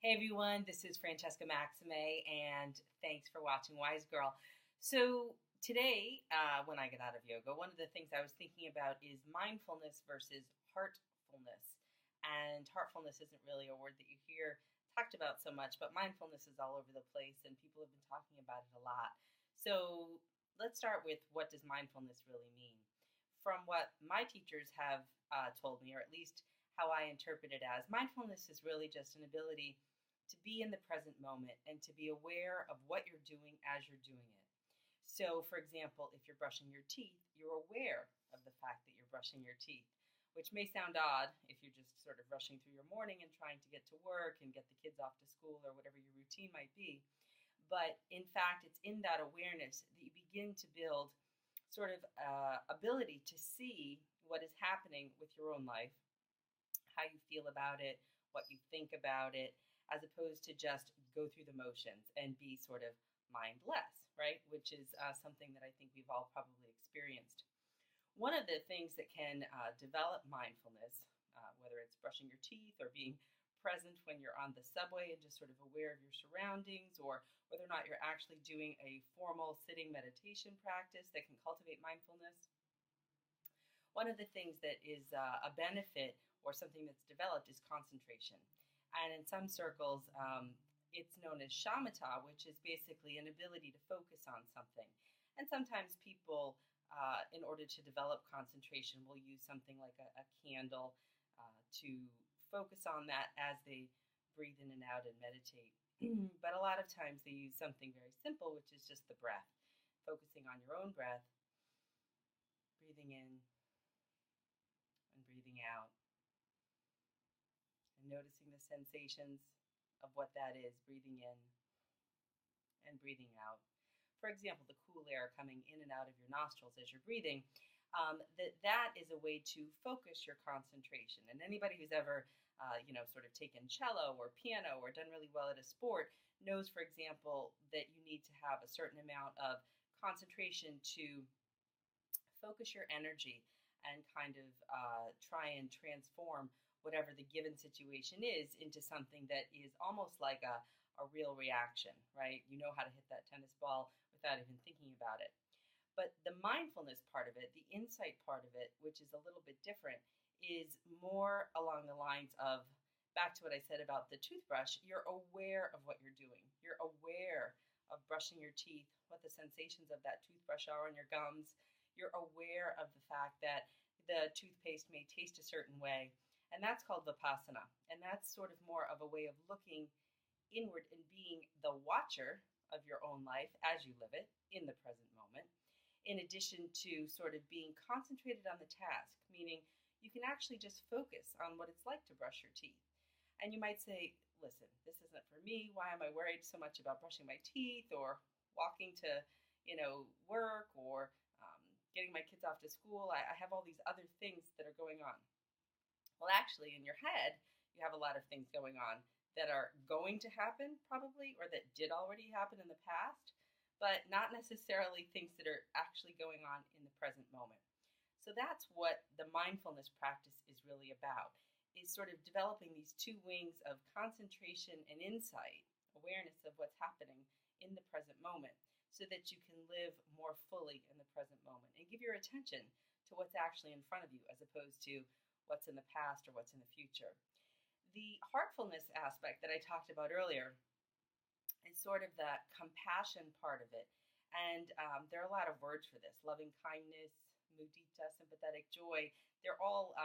Hey everyone, this is Francesca Maxime, and thanks for watching WiseGirl. So today, when I get out of yoga, one of the things I was thinking about is mindfulness versus heartfulness. And heartfulness isn't really a word that you hear talked about so much, but mindfulness is all over the place, and people have been talking about it a lot. So let's start with, what does mindfulness really mean? From what my teachers have told me, or at least how I interpret it as, mindfulness is really just an ability to be in the present moment and to be aware of what you're doing as you're doing it. So, for example, if you're brushing your teeth, you're aware of the fact that you're brushing your teeth, which may sound odd if you're just sort of rushing through your morning and trying to get to work and get the kids off to school or whatever your routine might be. But in fact, it's in that awareness that you begin to build sort of ability to see what is happening with your own life, how you feel about it, what you think about it, as opposed to just go through the motions and be sort of mindless, right? Which is something that I think we've all probably experienced. One of the things that can develop mindfulness, whether it's brushing your teeth or being present when you're on the subway and just sort of aware of your surroundings, or whether or not you're actually doing a formal sitting meditation practice that can cultivate mindfulness. One of the things that is a benefit or something that's developed is concentration. And in some circles, it's known as shamatha, which is basically an ability to focus on something. And sometimes people, in order to develop concentration, will use something like a candle to focus on that as they breathe in and out and meditate. But a lot of times they use something very simple, which is just the breath, focusing on your own breath, breathing in and breathing out. Noticing the sensations of what that is, breathing in and breathing out. For example, the cool air coming in and out of your nostrils as you're breathing, that is a way to focus your concentration. And anybody who's ever, sort of taken cello or piano or done really well at a sport knows, for example, that you need to have a certain amount of concentration to focus your energy and kind of try and transform whatever the given situation is into something that is almost like a real reaction, right? You know how to hit that tennis ball without even thinking about it. But the mindfulness part of it, the insight part of it, which is a little bit different, is more along the lines of, back to what I said about the toothbrush, you're aware of what you're doing. You're aware of brushing your teeth, what the sensations of that toothbrush are on your gums. You're aware of the fact that the toothpaste may taste a certain way. And that's called vipassana. And that's sort of more of a way of looking inward and being the watcher of your own life as you live it in the present moment, in addition to sort of being concentrated on the task, meaning you can actually just focus on what it's like to brush your teeth. And you might say, listen, this isn't for me. Why am I worried so much about brushing my teeth or walking to, work, or getting my kids off to school? I have all these other things that are going on. Well, actually, in your head, you have a lot of things going on that are going to happen, probably, or that did already happen in the past, but not necessarily things that are actually going on in the present moment. So that's what the mindfulness practice is really about, is sort of developing these two wings of concentration and insight, awareness of what's happening in the present moment, so that you can live more fully in the present moment and give your attention to what's actually in front of you, as opposed to what's in the past or what's in the future. The heartfulness aspect that I talked about earlier is sort of the compassion part of it. And there are a lot of words for this: loving kindness, mudita, sympathetic joy. They're all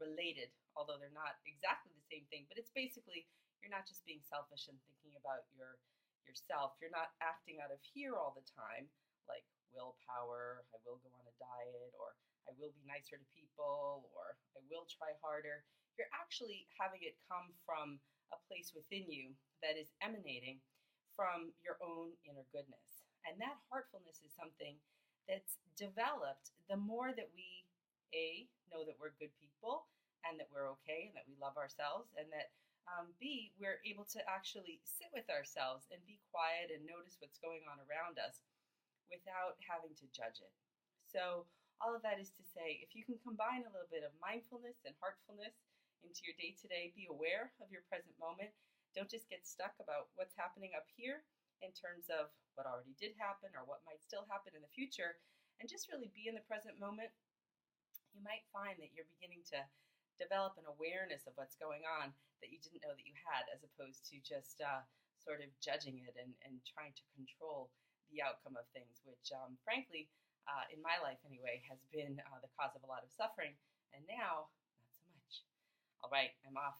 related, although they're not exactly the same thing. But it's basically, you're not just being selfish and thinking about yourself. You're not acting out of fear all the time, like willpower, I will go on a diet, or I will be nicer to people, or I will try harder. You're actually having it come from a place within you that is emanating from your own inner goodness. And that heartfulness is something that's developed the more that we, A, know that we're good people and that we're okay and that we love ourselves, and that B, we're able to actually sit with ourselves and be quiet and notice what's going on around us without having to judge it. So all of that is to say, if you can combine a little bit of mindfulness and heartfulness into your day-to-day, be aware of your present moment, Don't just get stuck about what's happening up here in terms of what already did happen or what might still happen in the future, and just really be in the present moment. You might find that you're beginning to develop an awareness of what's going on that you didn't know that you had, as opposed to just sort of judging it and trying to control the outcome of things, which frankly, in my life anyway, has been the cause of a lot of suffering, and now not so much. All right, I'm off.